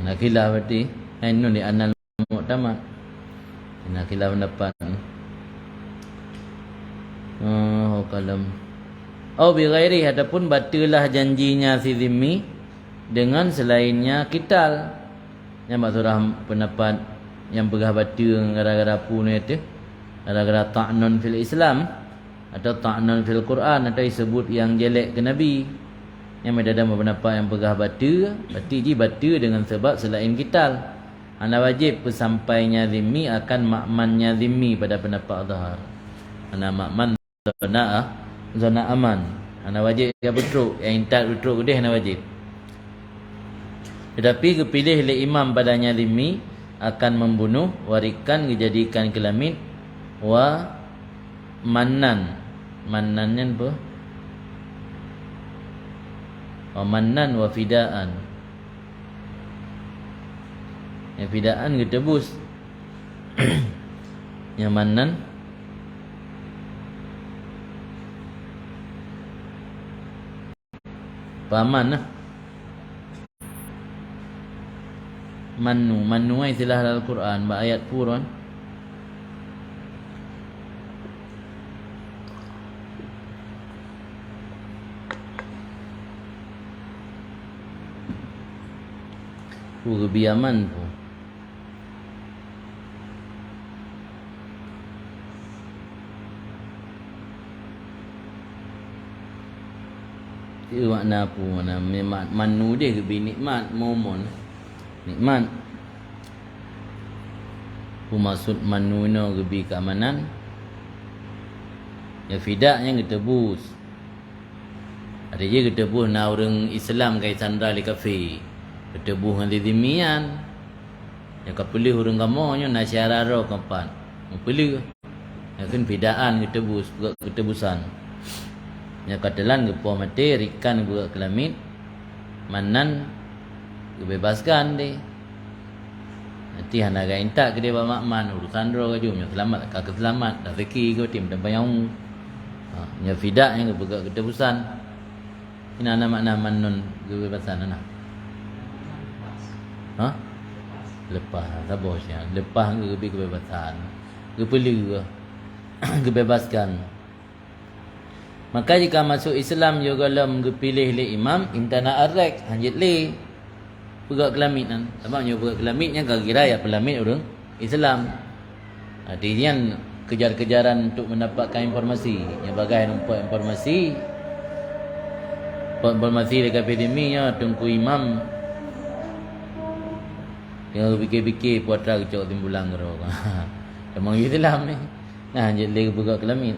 Nak khilaf berarti ini ni anal mu'tamad. Nak khilaf pendapat. Kalam. Bi ghairi ataupun batilah janjinya si zimmi dengan selainnya kital. Yang maksudnya pendapat yang begah batil gara-gara pun itu, gara-gara ta'nun fil Islam atau ta'nun fil Quran atau disebut yang jelek ke Nabi. Yang ada pendapat yang begah batil, berarti batil dengan sebab selain kital. Ana wajib pesampainya zimmi akan makmannya zimmi pada pendapat zahar. Ana makman zona aman. Ana wajib ya betul, yang intat betul dia ana wajib. Tetapi kepilih oleh imam padanya zimmi akan membunuh, warikan, dijadikan kelamit wa mannan. Mannannya apa? Wa mannan wa fidaan. Yang fidaan ke tebus. Yang mannan paman lah. Mannu istilah Al-Quran ba ayat purun. Kebiaman tu. Itu makna apa? Makna manu dia kebi nikmat, momon. Nikmat. Apa maksud manu no kebi keamanan? Ya fidaknya kita bus. Ada je kita bus na orang Islam kai sandra li kafe. Kita bus dengan zimian. Ya kapilih orang kamonya na syararo kapan. Pilih. Ya kan fidaan kita bus, kita busan. Ya katalan gepo mati rikan buat kelamit manan kebebaskan dia. Nanti hana ga intak ke dia ba makman urusan ro ke jumnya selamat ka selamat dah rezeki ke tim dan bayang. Nya fidak yang bergerak ketebusan. Ini ana makna manun kebebasan ana. Lepas sabosnya, lepas ke kebebasan. Kepelu kebebaskan. Maka jika masuk Islam juga dalam pilih le imam intana arrek hanjit le pegak kelamitan. Sebabnya pegak kelamitnya kira ya pelamit orang Islam. Artinya kejar-kejaran untuk mendapatkan informasi. Yang bagai nampak informasi dekat akademinya tunggu imam. Tengok fikir-fikir puatra kecok timbulang kero. Memang Islam ni. Nah hanjit le pegak kelamit.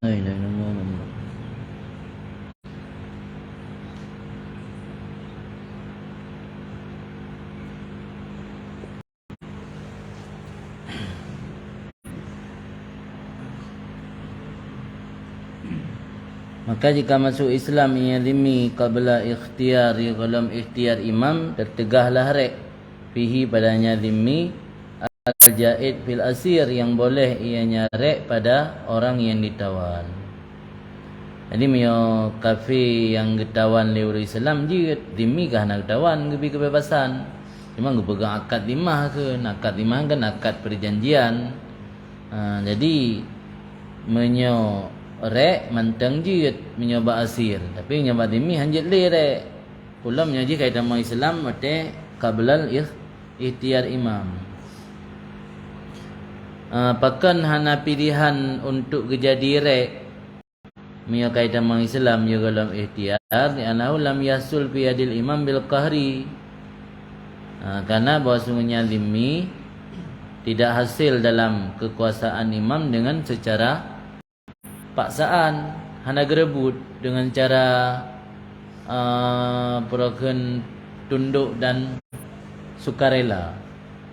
La ilaha illallah. Maka jika masuk Islam ia limi qabla ikhtiyar dalam ikhtiar imam tertegahlah rek fihi padanya limi al-jaid fil asir yang boleh ia nyarek pada orang yang ditawan. Jadi mio kafe yang getawan lewat Islam jit limi kah nak getawan gebi kebebasan. Cuma gue pegang akad limah ke, akad limah kan akad perjanjian. Jadi menyo rek mantang jit menyoba asir tapi menyoba demi hanjit le rek ulam nyaji kaitan mau Islam mate qablal ikhtiar imam. Pakan hana pilihan untuk kejadi rek mio kaitan mau Islam yo dalam ikhtiar ni ana ulam yasul fi adil imam bil qahri. Karena bahwasanya demi tidak hasil dalam kekuasaan imam dengan secara paksaan, hana gerebut dengan cara perakan tunduk dan sukarela.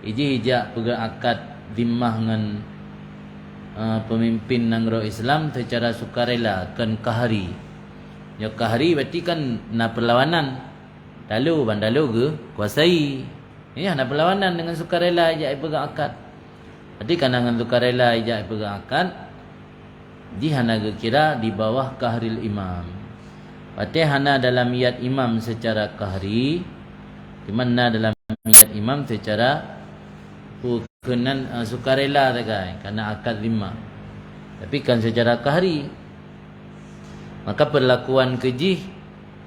Iji hijak pegang akad dimah dengan pemimpin nangro Islam secara sukarela kan kahari. Ya kahari berarti kan na perlawanan. Dalu bandalu ke kuasai. Ya na perlawanan dengan sukarela hijak pegang akad. Berarti kan dengan sukarela hijak pegang akad jihana kira di bawah kahril imam. Berarti hana dalam niat imam secara kahri, di mana dalam niat imam secara hukunan sukarela takai karena akad lima. Tapi kan secara kahri. Maka perlakuan keji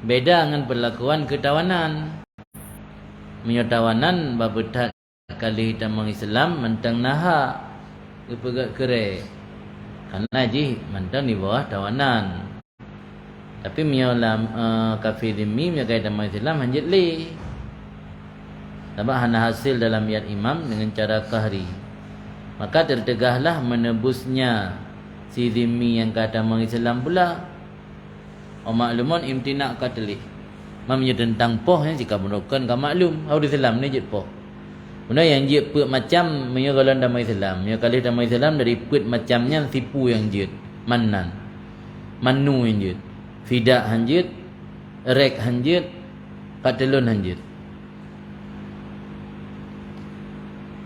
beda dengan perlakuan ketawanan. Menyatawanan babetat kali hitam Islam mentang naha kepegat kere. Karena ji mantan di bawah tawanan. Tapi miolam kafir demi mio kaitan Islam hanjit le. Sebab hana hasil dalam niat imam dengan cara kahri. maka tertegahlah menebusnya si zimmi yang kata orang Islam pula. Maklumun imtina' katlih. Mamnya tentang poh yang jika menukan ka maklum. Hau Islam ni jit poh. Benda yang jit put macam menyo golon damai Islam. Menyo kali damai Islam dari put macamnya tipu yang jit. Manan. Manu yang jit. Fidak hanjit. Rek hanjit. Katilun hanjit.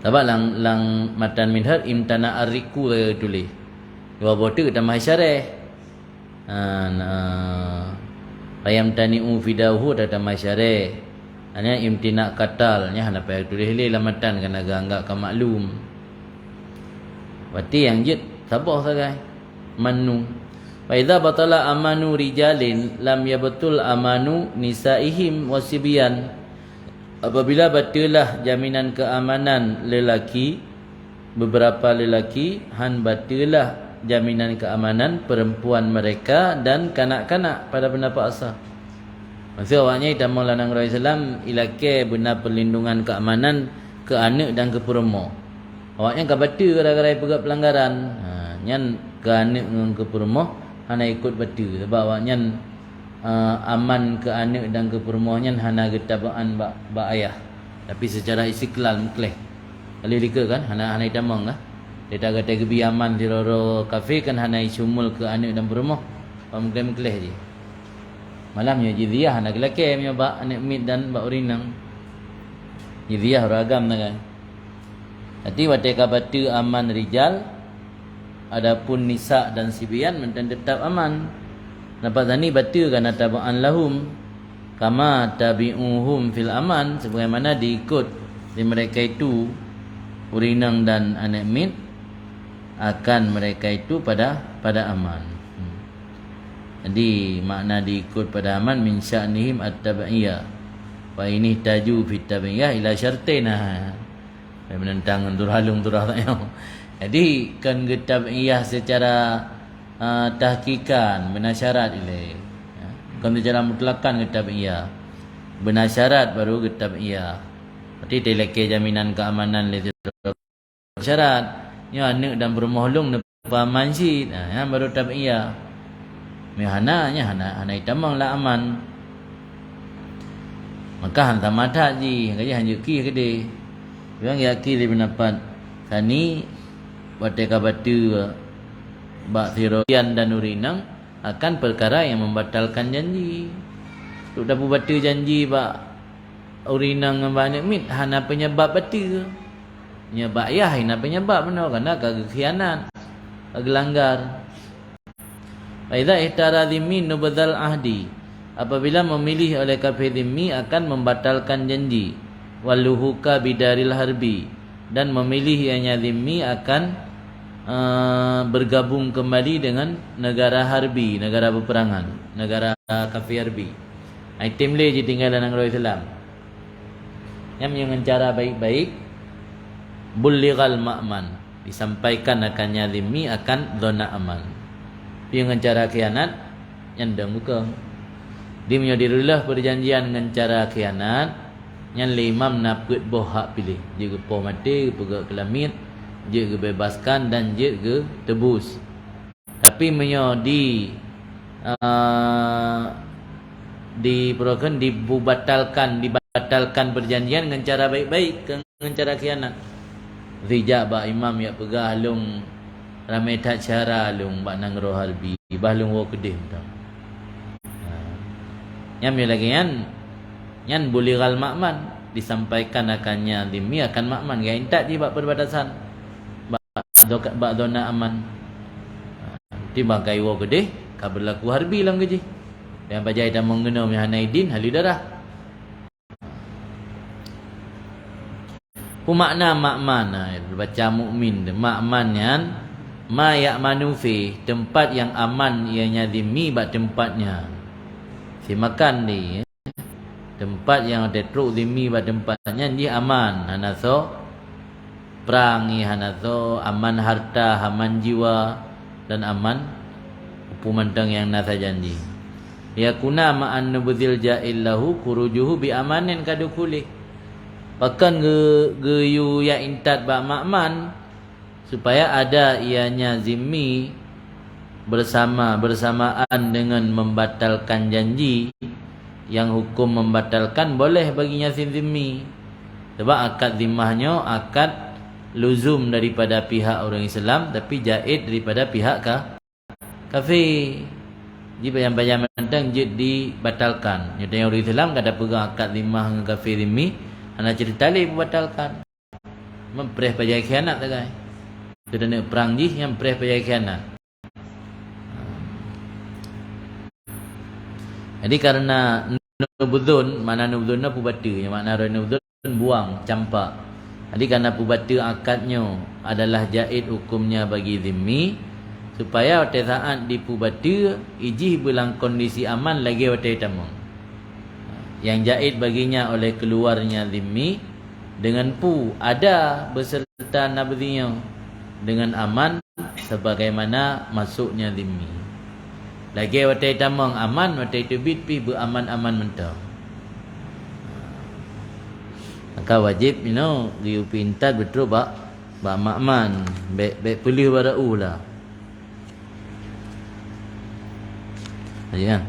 Sebab lang matan minhar imtana ariku tulis. Dua botu kita masyareh. Ayam tani'u fidahu data masyareh. Hanya imtina katal nya hana payah tulis li lamatan kan agak ka maklum. Berarti yang jid sabah sagai manu. Fa idza batala amanu rijalin lam yabtul amanu nisaihim wasibyan. Apabila batilah jaminan keamanan lelaki, beberapa lelaki, han batilah jaminan keamanan perempuan mereka dan kanak-kanak pada pendapat asal. Maksud awaknya kita mau lanang Rasul Islam ilake benar perlindungan keamanan ke anak dan ke perempuan. Awaknya ka batu gara-gara pegat pelanggaran. Nyan ke anak dengan ke perempuan hana ikut batu sebab awaknya aman ke anak dan ke perempuan hana getabaan ba ayah. Tapi secara istiqlal mukleh. Kali lika kan hana itamang lah. Dia tak kata gebi aman di roro kafe kan hana isumul ke anak dan perempuan. Mukleh je. Malamnya jiziyah anak lelaki punya bak anak mit dan bak urinang. Jiziyah ragam kan. Jadi wateka batu aman rijal, adapun nisa dan sibian menten tetap aman. Dapat tani batu kan tabaan lahum kama tabi'uhum fil aman, sebagaimana diikut di mereka itu urinang dan anak mit akan mereka itu pada aman. Jadi makna diikut pada aman min sya'nihim at-tabi'iyah. Wa ini taju fit tabi'iyah ila syartina. Menentang turhalung turah tak yo. Jadi kan tabi'iyah secara tahqiqan benar syarat ile. Kan secara mutlakan tabi'iyah. Benar syarat baru tabi'iyah. Berarti teleke jaminan keamanan le syarat. Ya anak dan bermohlung paman si. Yang baru tabi'iyah. Hana itamang la aman. Maka hantar mata ji kaji hanjuki ke de. Yang yaki le pendapat tani bateka batu bak thiroyan dan urinang akan perkara yang membatalkan janji. Tu dapu batu janji bak urinang dengan banyak mit hana penyebab batu. Nyebab ayah hana penyebab benar kerana kekhianat, kelanggar. Faidha ihtara dhimmi nubadhal ahdi. Apabila memilih oleh kafir dhimmi akan membatalkan janji. Waluhuka bidaril harbi. Dan memilih ianya dhimmi akan bergabung kembali dengan negara harbi, negara peperangan, negara kafir harbi. Item le je tinggal dalam Rasul Islam. Yang dengan cara baik-baik bullighal ma'man. Disampaikan akannya dhimmi akan zona aman. Dengan cara khianat yang dah muka. Dia menyodirulah perjanjian dengan cara khianat yang imam nak put boh hak pilih. Dia ke poh mati, pegak kelamit, dia ke bebaskan dan dia ke tebus. Tapi menyodi dibatalkan perjanjian dengan cara baik-baik, dengan cara khianat. Rijak ba imam ya pegah long ramai tak cara long bak nang roh harbi bahlung wo kedih tau. Yang lagi yan bulighal ma'man disampaikan akannya dhimmi akan ma'man ga intak di bak perbatasan bak zona aman. Tiba kai wo kedih ka berlaku harbi lang geji. Yang bajai dah mengenal hanaidin hali darah. Makna ma'man baca mukmin ma'man yan ma ya'manu fi, tempat yang aman ianya dhimmi bak tempatnya. Si makan ni tempat yang ada truk dhimmi bak tempatnya dia aman. Hanaso perang ni hanaso aman harta, aman jiwa dan aman hukuman tang yang nasa janji. Ya kuna ma'an nubzil ja'illahu kurujuhu bi amanin kadukuli. Bahkan ge yu ya intat ba ma'man supaya ada ianya zimmi bersamaan dengan membatalkan janji, yang hukum membatalkan boleh baginya si zimmi. Sebab akad zimmahnya akad luzum daripada pihak orang Islam, tapi jaid daripada pihak kafir. Jika yang bayar mentang jid dibatalkan. Nyata orang Islam kada pegang akad zimmah dengan kafir zimmi, ana cerita li batalkan. Mempreh pajak khianat tak guys. Sudah nak perang jih yang preh pajak khianat. Jadi karena nubudun, mana nubudun apa batu, yang makna nubudun buang, campak. Jadi karena pubatu akadnya adalah jaid hukumnya bagi zimmi, supaya waktu saat di pubatu ijih belang kondisi aman lagi waktu tamang. Yang jaid baginya oleh keluarnya zimmi dengan pu ada beserta nabzinya dengan aman sebagaimana masuknya zimmi. Lagi waktu tamang aman, waktu itu pi beraman-aman mentah. Maka wajib diupintat betul ba makman, baik pilih barau lah. Ayan.